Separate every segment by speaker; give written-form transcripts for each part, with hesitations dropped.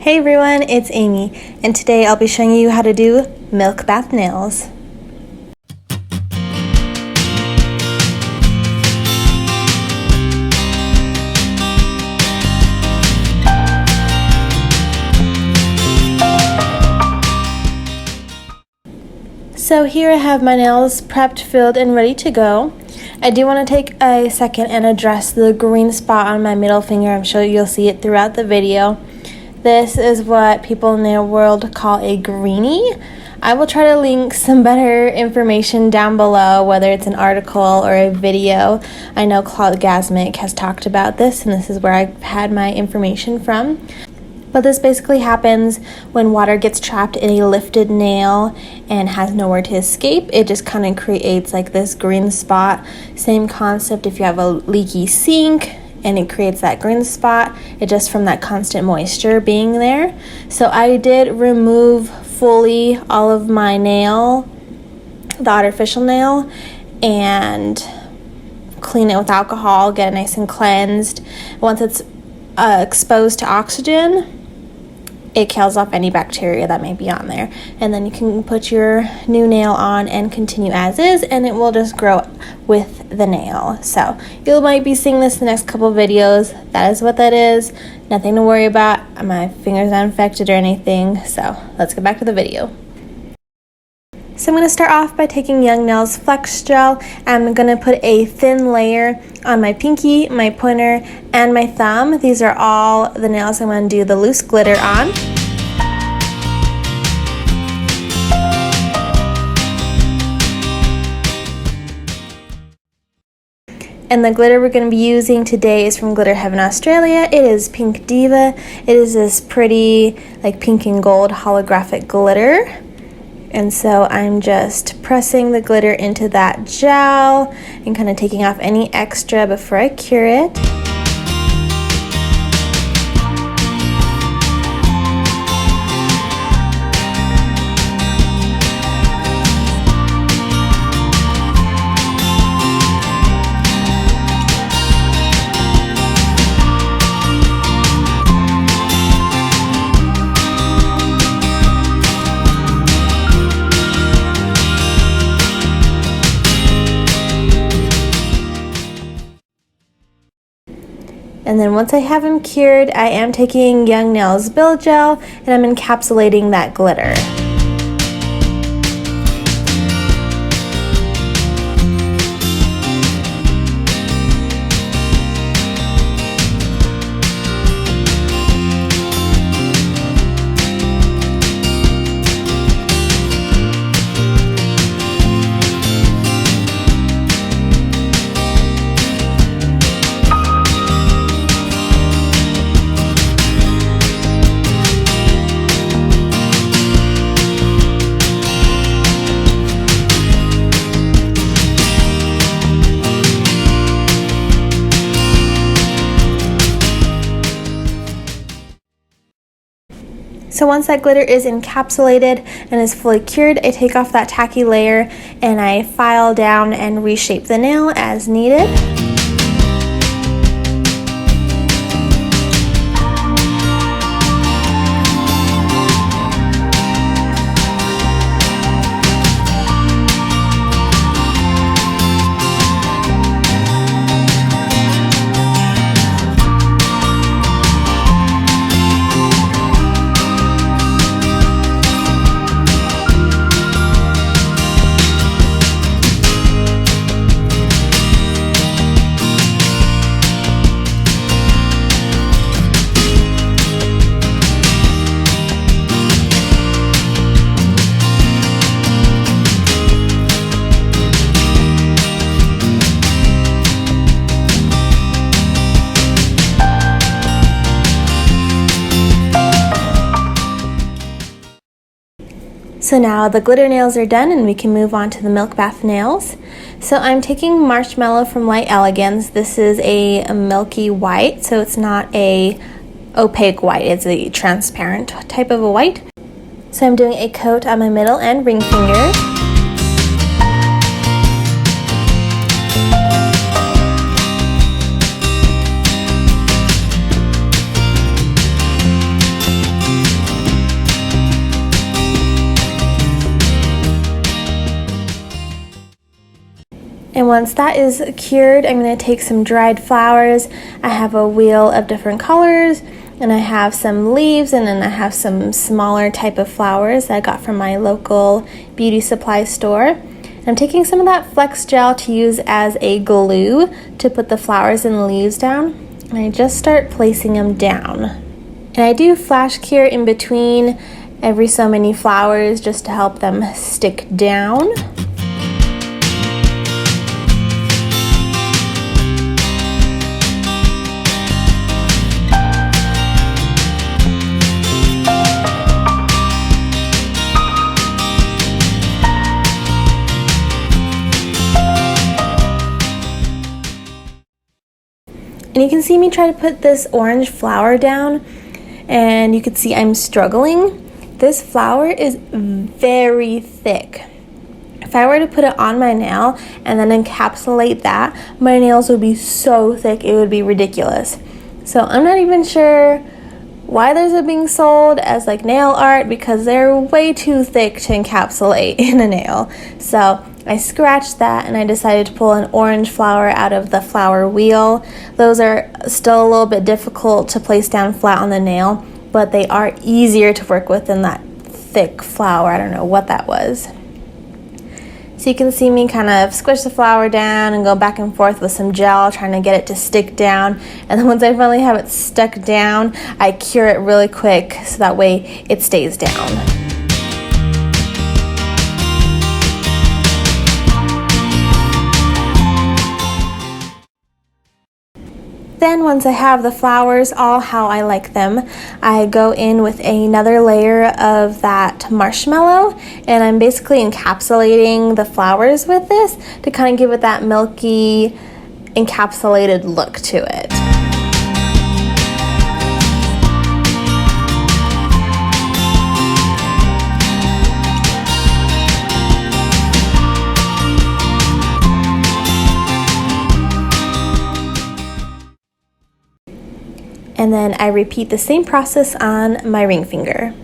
Speaker 1: Hey everyone, it's Amy, and today I'll be showing you how to do milk bath nails. So here I have my nails prepped, filled, and ready to go. I do want to take a second and address the green spot on my middle finger. I'm sure you'll see it throughout the video. This is what people in the world call a greenie. I will try to link some better information down below, whether it's an article or a video. I know Claude Gasmic has talked about this, and this is where I've had my information from. But this basically happens when water gets trapped in a lifted nail and has nowhere to escape. It just kind of creates like this green spot. Same concept if you have a leaky sink and it creates that green spot. It just from that constant moisture being there. So I did remove fully all of my nail, the artificial nail, and clean it with alcohol, get it nice and cleansed. Once it's exposed to oxygen, it kills off any bacteria that may be on there, and then you can put your new nail on and continue as is, and it will just grow with the nail. So you might be seeing this in the next couple videos. That is what that is. Nothing to worry about. My finger's not infected or anything. So let's get back to the video. So I'm going to start off by taking Young Nails Flex Gel. I'm going to put a thin layer on my pinky, my pointer, and my thumb. These are all the nails I'm going to do the loose glitter on. And the glitter we're going to be using today is from Glitter Heaven Australia. It is Pink Diva. It is this pretty like pink and gold holographic glitter. And so I'm just pressing the glitter into that gel and kind of taking off any extra before I cure it. And then once I have them cured, I am taking Young Nails Build Gel and I'm encapsulating that glitter. So once that glitter is encapsulated and is fully cured, I take off that tacky layer and I file down and reshape the nail as needed. So now the glitter nails are done and we can move on to the milk bath nails. So I'm taking Marshmallow from Light Elegance. This is a milky white, so it's not a opaque white, it's a transparent type of a white. So I'm doing a coat on my middle and ring finger. And once that is cured, I'm going to take some dried flowers. I have a wheel of different colors, and I have some leaves, and then I have some smaller type of flowers that I got from my local beauty supply store. I'm taking some of that flex gel to use as a glue to put the flowers and the leaves down, and I just start placing them down. And I do flash cure in between every so many flowers just to help them stick down. And you can see me try to put this orange flower down, and you can see I'm struggling. This flower is very thick. If I were to put it on my nail and then encapsulate that, my nails would be so thick it would be ridiculous. So I'm not even sure why those are being sold as like nail art, because they're way too thick to encapsulate in a nail. So I scratched that and I decided to pull an orange flower out of the flower wheel. Those are still a little bit difficult to place down flat on the nail, but they are easier to work with than that thick flower. I don't know what that was. So you can see me kind of squish the flower down and go back and forth with some gel, trying to get it to stick down. And then once I finally have it stuck down, I cure it really quick so that way it stays down. Then once I have the flowers all how I like them, I go in with another layer of that marshmallow, and I'm basically encapsulating the flowers with this to kind of give it that milky, encapsulated look to it. And then I repeat the same process on my ring finger.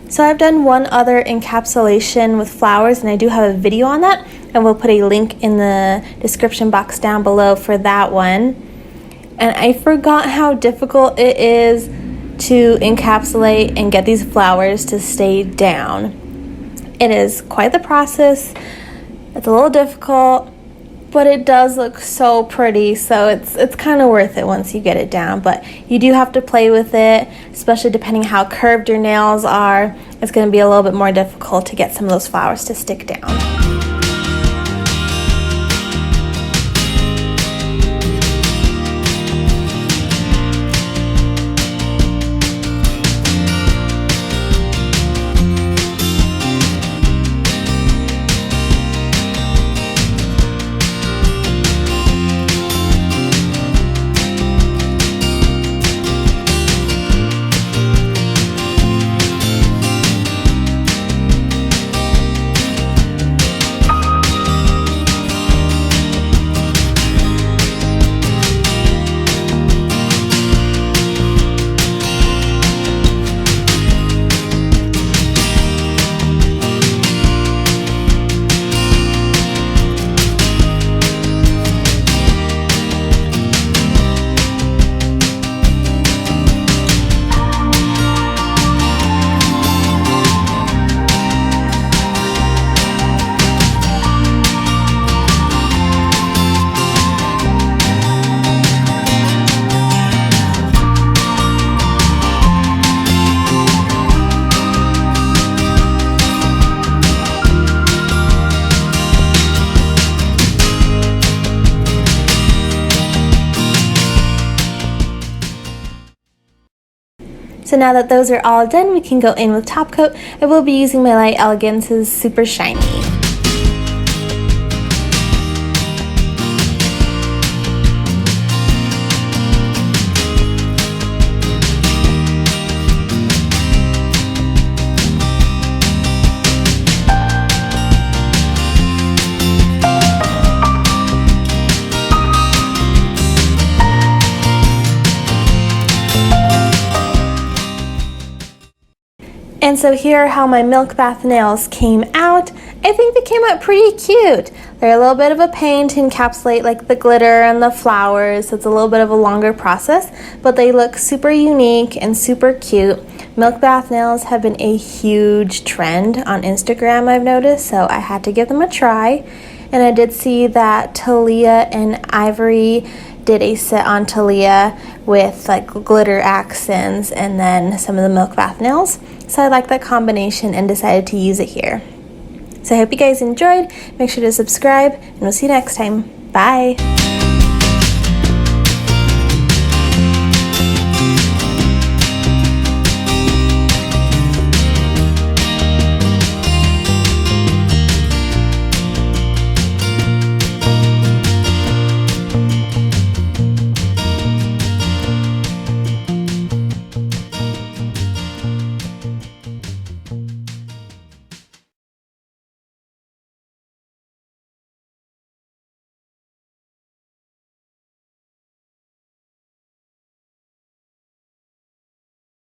Speaker 1: So I've done one other encapsulation with flowers, and I do have a video on that, and we'll put a link in the description box down below for that one. And I forgot how difficult it is to encapsulate and get these flowers to stay down. It is quite the process. It's a little difficult, but it does look so pretty, so it's kind of worth it once you get it down. But you do have to play with it, especially depending how curved your nails are. It's going to be a little bit more difficult to get some of those flowers to stick down. So now that those are all done, we can go in with top coat. I will be using my Light Elegance's Super Shiny. And so here are how my milk bath nails came out. I think they came out pretty cute. They're a little bit of a pain to encapsulate like the glitter and the flowers, so it's a little bit of a longer process, but they look super unique and super cute. Milk bath nails have been a huge trend on Instagram, I've noticed, so I had to give them a try. And I did see that Talia and Ivory did a set on Talia with like glitter accents and then some of the milk bath nails. So I like that combination and decided to use it here. So I hope you guys enjoyed. Make sure to subscribe and we'll see you next time. Bye!